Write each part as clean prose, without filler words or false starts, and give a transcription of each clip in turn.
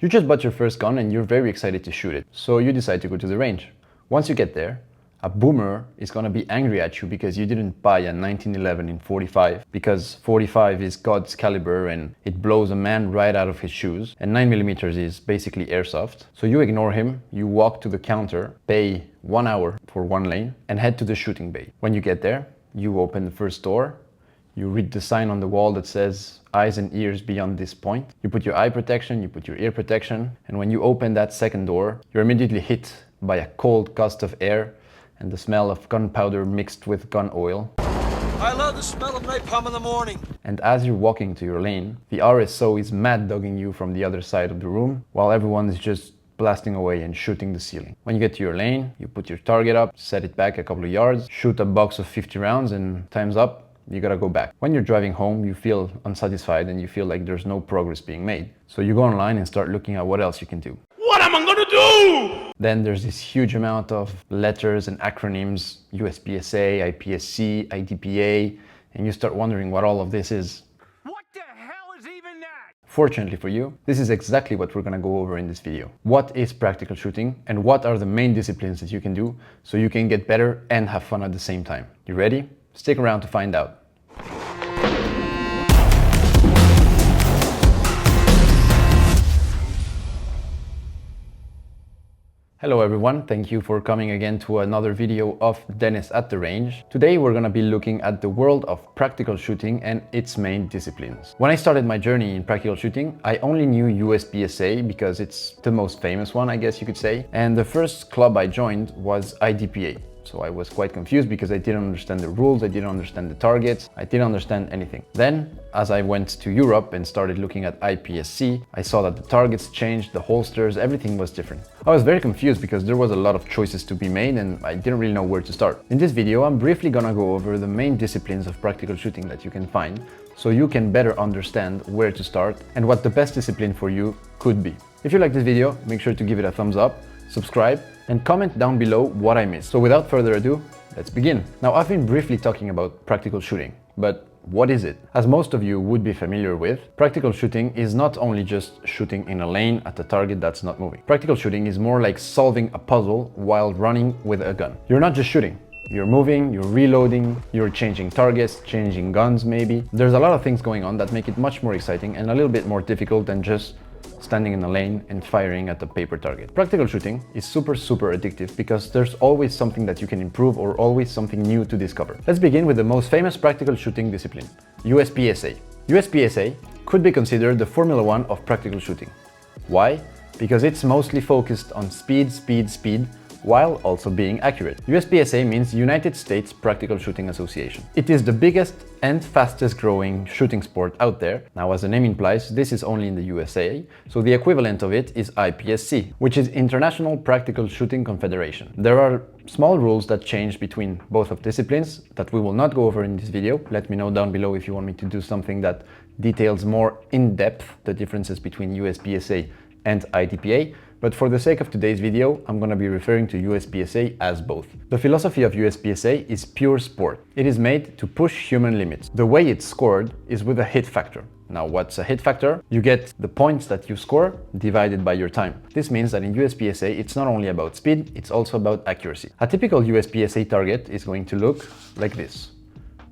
You just bought your first gun and you're very excited to shoot it, so you decide to go to the range. Once you get there, a boomer is gonna be angry at you because you didn't buy a 1911 in 45, because 45 is God's caliber and it blows a man right out of his shoes, and 9mm is basically airsoft. So you ignore him, you walk to the counter, pay 1 hour for 1 lane, and head to the shooting bay. When you get there, you open the first door, you read the sign on the wall that says eyes and ears beyond this point. You put your eye protection, you put your ear protection, and when you open that second door, you're immediately hit by a cold gust of air and the smell of gunpowder mixed with gun oil. I love the smell of napalm in the morning. And as you're walking to your lane, the RSO is mad dogging you from the other side of the room, while everyone is just blasting away and shooting the ceiling. When you get to your lane, you put your target up, set it back a couple of yards, shoot a box of 50 rounds, and time's up. You gotta go back. When you're driving home, you feel unsatisfied and you feel like there's no progress being made. So you go online and start looking at what else you can do. What am I gonna do? Then there's this huge amount of letters and acronyms, USPSA, IPSC, IDPA, and you start wondering what all of this is. What the hell is even that? Fortunately for you, this is exactly what we're gonna go over in this video. What is practical shooting and what are the main disciplines that you can do so you can get better and have fun at the same time? You ready? Stick around to find out. Hello everyone, thank you for coming again to another video of Dennis at the Range. Today we're gonna be looking at the world of practical shooting and its main disciplines. When I started my journey in practical shooting, I only knew USPSA because it's the most famous one, I guess you could say. And the first club I joined was IDPA. So I was quite confused because I didn't understand the rules, I didn't understand the targets, I didn't understand anything. Then, as I went to Europe and started looking at IPSC, I saw that the targets changed, the holsters, everything was different. I was very confused because there was a lot of choices to be made and I didn't really know where to start. In this video, I'm briefly gonna go over the main disciplines of practical shooting that you can find, so you can better understand where to start and what the best discipline for you could be. If you like this video, make sure to give it a thumbs up, subscribe, and comment down below what I missed. So without further ado, let's begin. Now, I've been briefly talking about practical shooting, but what is it? As most of you would be familiar with, practical shooting is not only just shooting in a lane at a target that's not moving. Practical shooting is more like solving a puzzle while running with a gun. You're not just shooting. You're moving, you're reloading, you're changing targets, changing guns maybe. There's a lot of things going on that make it much more exciting and a little bit more difficult than just standing in a lane and firing at the paper target. Practical shooting is super addictive because there's always something that you can improve or always something new to discover. Let's begin with the most famous practical shooting discipline, USPSA. USPSA could be considered the Formula One of practical shooting. Why? Because it's mostly focused on speed, while also being accurate. USPSA means United States Practical Shooting Association. It is the biggest and fastest growing shooting sport out there. Now, as the name implies, this is only in the USA, so the equivalent of it is IPSC, which is International Practical Shooting Confederation. There are small rules that change between both of disciplines that we will not go over in this video. Let me know down below if you want me to do something that details more in depth the differences between USPSA and IDPA. But for the sake of today's video, I'm gonna be referring to USPSA as both. The philosophy of USPSA is pure sport. It is made to push human limits. The way it's scored is with a hit factor. Now, what's a hit factor? You get the points that you score divided by your time. This means that in USPSA, it's not only about speed, it's also about accuracy. A typical USPSA target is going to look like this.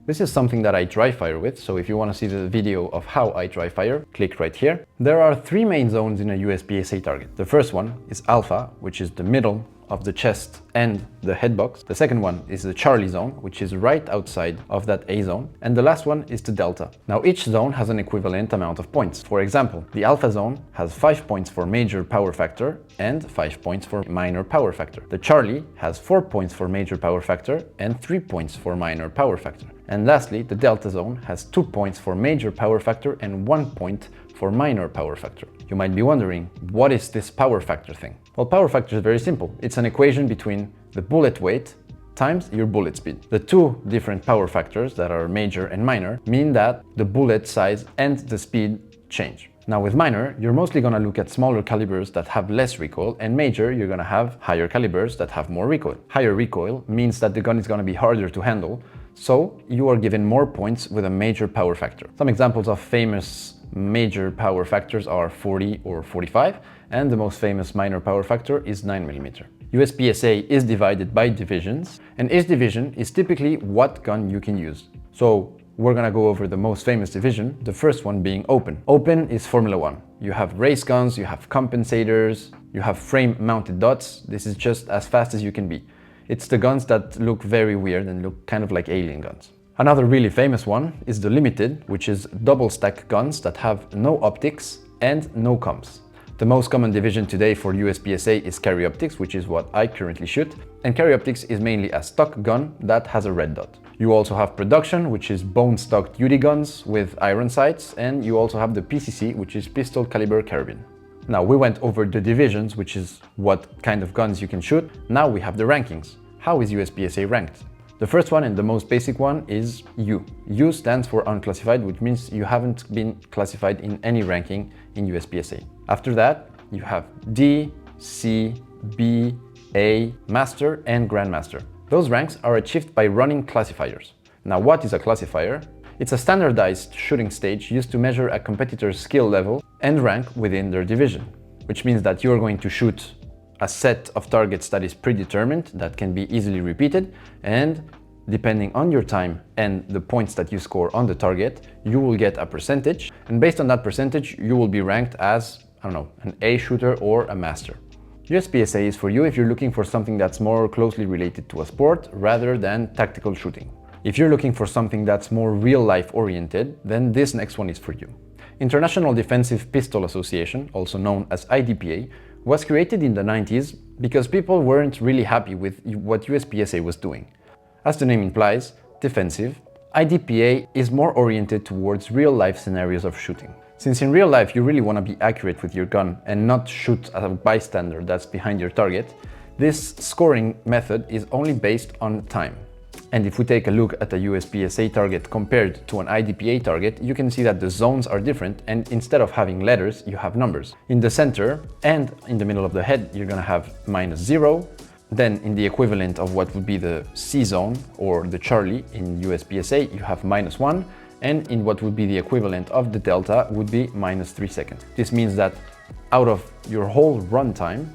This is something that I dry fire with, so if you want to see the video of how I dry fire, click right here. There are 3 main zones in a USPSA target. The first one is alpha, which is the middle of the chest and the head box. The second one is the Charlie zone, which is right outside of that A zone. And the last one is the delta. Now, each zone has an equivalent amount of points. For example, the alpha zone has 5 points for major power factor and 5 points for minor power factor. The Charlie has 4 points for major power factor and 3 points for minor power factor. And lastly, the delta zone has 2 points for major power factor and 1 point for minor power factor. You might be wondering, what is this power factor thing? Well, power factor is very simple. It's an equation between the bullet weight times your bullet speed. The 2 different power factors that are major and minor mean that the bullet size and the speed change. Now, with minor, you're mostly gonna look at smaller calibers that have less recoil, and major, you're gonna have higher calibers that have more recoil. Higher recoil means that the gun is gonna be harder to handle, so you are given more points with a major power factor. Some examples of famous major power factors are 40 or 45, and the most famous minor power factor is 9mm. USPSA is divided by divisions, and each division is typically what gun you can use. So we're gonna go over the most famous division, the first one being open. Open is Formula 1. You have race guns, you have compensators, you have frame-mounted dots. This is just as fast as you can be. It's the guns that look very weird and look kind of like alien guns. Another really famous one is the limited, which is double-stack guns that have no optics and no comms. The most common division today for USPSA is carry optics, which is what I currently shoot. And carry optics is mainly a stock gun that has a red dot. You also have production, which is bone stock duty guns with iron sights, and you also have the PCC, which is pistol caliber carabine. Now we went over the divisions, which is what kind of guns you can shoot. Now we have the rankings. How is USPSA ranked? The first one and the most basic one is U. U stands for unclassified, which means you haven't been classified in any ranking in USPSA. After that, you have D, C, B, A, Master, and Grandmaster. Those ranks are achieved by running classifiers. Now, what is a classifier? It's a standardized shooting stage used to measure a competitor's skill level and rank within their division, which means that you're going to shoot a set of targets that is predetermined, that can be easily repeated, and depending on your time and the points that you score on the target, you will get a percentage, and based on that percentage, you will be ranked as, I don't know, an A shooter or a master. USPSA is for you if you're looking for something that's more closely related to a sport rather than tactical shooting. If you're looking for something that's more real-life oriented, then this next one is for you. International Defensive Pistol Association, also known as IDPA, was created in the 90s because people weren't really happy with what USPSA was doing. As the name implies, defensive, IDPA is more oriented towards real-life scenarios of shooting. Since in real life you really want to be accurate with your gun and not shoot at a bystander that's behind your target, this scoring method is only based on time. And if we take a look at a USPSA target compared to an IDPA target, you can see that the zones are different, and instead of having letters, you have numbers. In the center and in the middle of the head, you're gonna have -0. Then in the equivalent of what would be the C zone or the Charlie in USPSA, you have -1. And in what would be the equivalent of the delta would be -3 seconds. This means that out of your whole run time,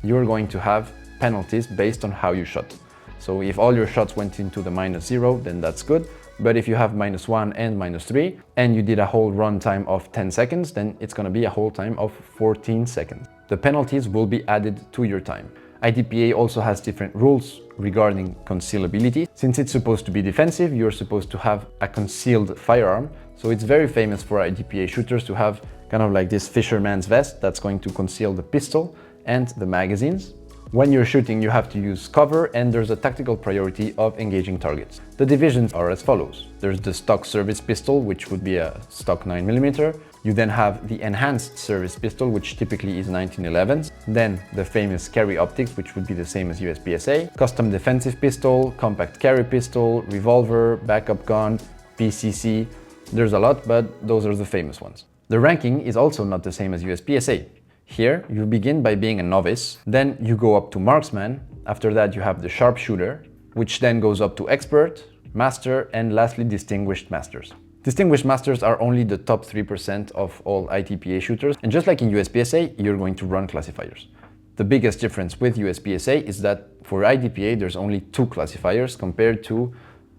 you're going to have penalties based on how you shot. So if all your shots went into the -0, then that's good. But if you have -1 and -3, and you did a whole run time of 10 seconds, then it's gonna be a whole time of 14 seconds. The penalties will be added to your time. IDPA also has different rules regarding concealability. Since it's supposed to be defensive, you're supposed to have a concealed firearm. So it's very famous for IDPA shooters to have kind of like this fisherman's vest that's going to conceal the pistol and the magazines. When you're shooting, you have to use cover, and there's a tactical priority of engaging targets. The divisions are as follows. There's the stock service pistol, which would be a stock 9mm. You then have the enhanced service pistol, which typically is 1911s. Then the famous carry optics, which would be the same as USPSA. Custom defensive pistol, compact carry pistol, revolver, backup gun, PCC. There's a lot, but those are the famous ones. The ranking is also not the same as USPSA. Here, you begin by being a novice, then you go up to marksman, after that you have the sharpshooter, which then goes up to expert, master, and lastly distinguished masters. Distinguished masters are only the top 3% of all IDPA shooters, and just like in USPSA, you're going to run classifiers. The biggest difference with USPSA is that for IDPA there's only 2 classifiers compared to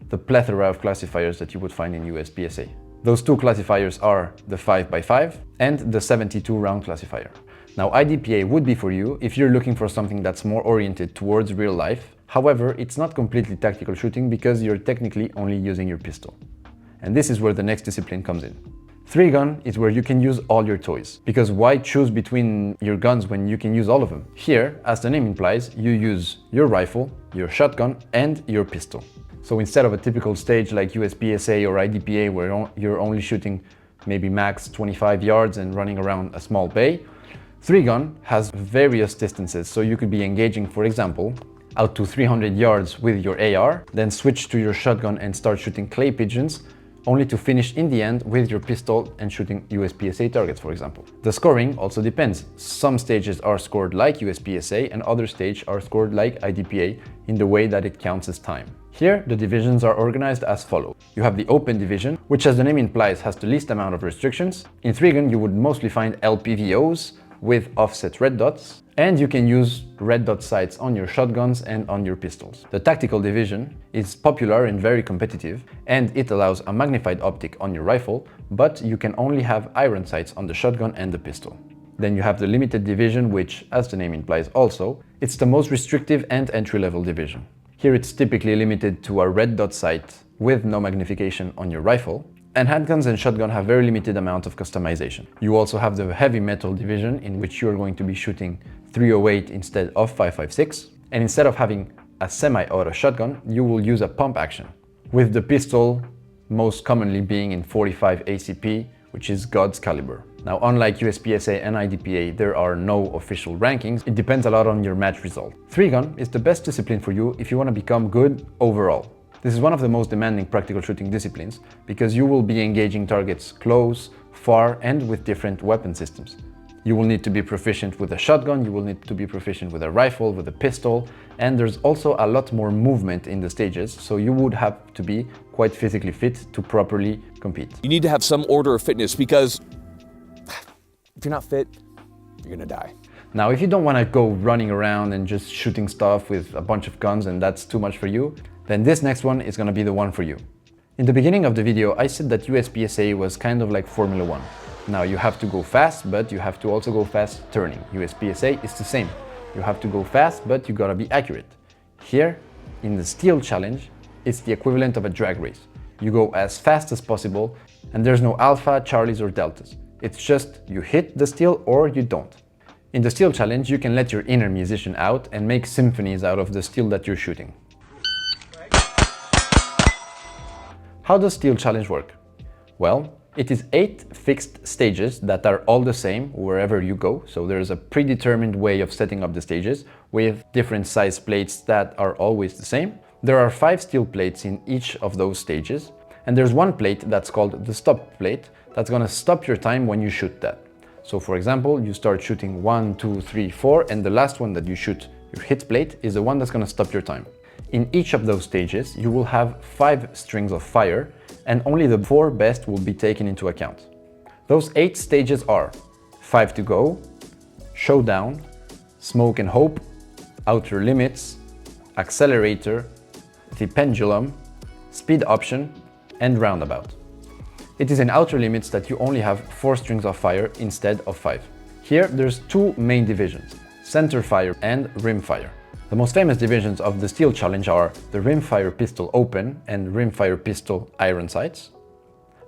the plethora of classifiers that you would find in USPSA. Those 2 classifiers are the 5x5 and the 72 round classifier. Now, IDPA would be for you if you're looking for something that's more oriented towards real life. However, it's not completely tactical shooting because you're technically only using your pistol. And this is where the next discipline comes in. 3-gun is where you can use all your toys. Because why choose between your guns when you can use all of them? Here, as the name implies, you use your rifle, your shotgun, and your pistol. So instead of a typical stage like USPSA or IDPA where you're only shooting maybe max 25 yards and running around a small bay, 3-gun has various distances, so you could be engaging, for example, out to 300 yards with your AR, then switch to your shotgun and start shooting clay pigeons, only to finish in the end with your pistol and shooting USPSA targets, for example. The scoring also depends. Some stages are scored like USPSA and other stages are scored like IDPA in the way that it counts as time. Here, the divisions are organized as follows. You have the open division, which as the name implies has the least amount of restrictions. In 3-gun, you would mostly find LPVOs with offset red dots, and you can use red dot sights on your shotguns and on your pistols. The tactical division is popular and very competitive, and it allows a magnified optic on your rifle, but you can only have iron sights on the shotgun and the pistol. Then you have the limited division, which, as the name implies also, it's the most restrictive and entry-level division. Here it's typically limited to a red dot sight with no magnification on your rifle, and handguns and shotgun have very limited amount of customization. You also have the heavy metal division, in which you're going to be shooting 308 instead of 5.56, and instead of having a semi-auto shotgun, you will use a pump action, with the pistol most commonly being in 45 ACP, which is God's caliber. Now, unlike USPSA and IDPA, there are no official rankings. It depends a lot on your match result. 3-gun is the best discipline for you if you want to become good overall. This is one of the most demanding practical shooting disciplines because you will be engaging targets close, far, and with different weapon systems. You will need to be proficient with a shotgun, you will need to be proficient with a rifle, with a pistol, and there's also a lot more movement in the stages, so you would have to be quite physically fit to properly compete. You need to have some order of fitness because if you're not fit, you're gonna die. Now, if you don't want to go running around and just shooting stuff with a bunch of guns and that's too much for you, then this next one is going to be the one for you. In the beginning of the video, I said that USPSA was kind of like Formula 1. Now, you have to go fast, but you have to also go fast turning. USPSA is the same. You have to go fast, but you gotta be accurate. Here, in the steel challenge, it's the equivalent of a drag race. You go as fast as possible, and there's no alpha, charlies, or deltas. It's just you hit the steel or you don't. In the steel challenge, you can let your inner musician out and make symphonies out of the steel that you're shooting. How does steel challenge work? Well, it is 8 fixed stages that are all the same wherever you go. So there's a predetermined way of setting up the stages with different size plates that are always the same. There are 5 steel plates in each of those stages, and there's one plate that's called the stop plate that's gonna stop your time when you shoot that. So for example, you start shooting 1, 2, 3, 4, and the last one that you shoot, your hit plate, is the one that's gonna stop your time. In each of those stages, you will have 5 strings of fire, and only the 4 best will be taken into account. Those 8 stages are 5 to go, showdown, smoke and hope, outer limits, accelerator, the pendulum, speed option, and roundabout. It is in outer limits that you only have 4 strings of fire instead of 5. Here there's 2 main divisions, center fire and rim fire. The most famous divisions of the steel challenge are the rimfire pistol open and rimfire pistol iron sights,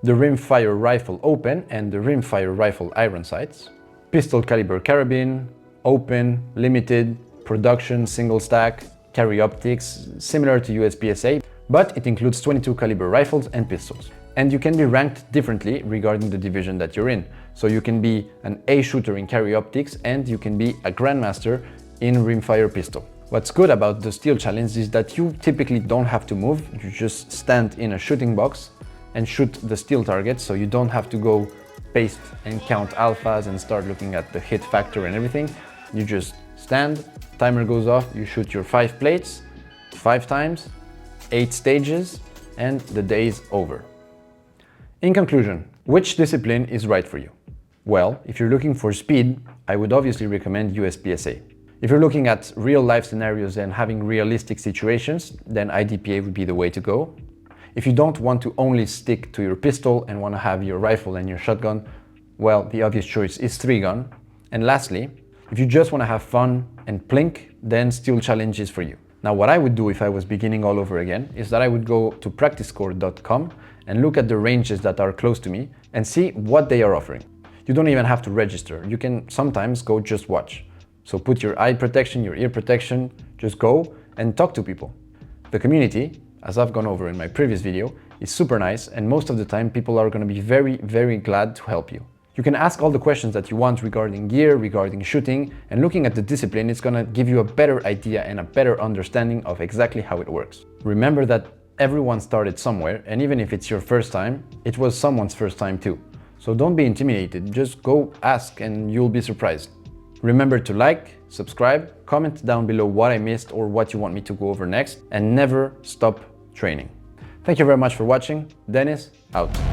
the rimfire rifle open and the rimfire rifle iron sights, pistol caliber carabine, open, limited, production, single stack, carry optics, similar to USPSA, but it includes 22 caliber rifles and pistols. And you can be ranked differently regarding the division that you're in. So you can be an A shooter in carry optics and you can be a grandmaster in rimfire pistol. What's good about the steel challenge is that you typically don't have to move, you just stand in a shooting box and shoot the steel target, so you don't have to go paste and count alphas and start looking at the hit factor and everything. You just stand, timer goes off, you shoot your 5 plates, 5 times, 8 stages, and the day's over. In conclusion, which discipline is right for you? Well, if you're looking for speed, I would obviously recommend USPSA. If you're looking at real-life scenarios and having realistic situations, then IDPA would be the way to go. If you don't want to only stick to your pistol and want to have your rifle and your shotgun, well, the obvious choice is 3-gun. And lastly, if you just want to have fun and plink, then Steel Challenge is for you. Now, what I would do if I was beginning all over again is that I would go to practicescore.com and look at the ranges that are close to me and see what they are offering. You don't even have to register. You can sometimes go just watch. So put your eye protection, your ear protection, just go and talk to people. The community, as I've gone over in my previous video, is super nice, and most of the time people are going to be very, very glad to help you. You can ask all the questions that you want regarding gear, regarding shooting, and looking at the discipline, it's going to give you a better idea and a better understanding of exactly how it works. Remember that everyone started somewhere, and even if it's your first time, it was someone's first time too. So don't be intimidated, just go ask and you'll be surprised. Remember to like, subscribe, comment down below what I missed or what you want me to go over next, and never stop training. Thank you very much for watching. Dennis, out.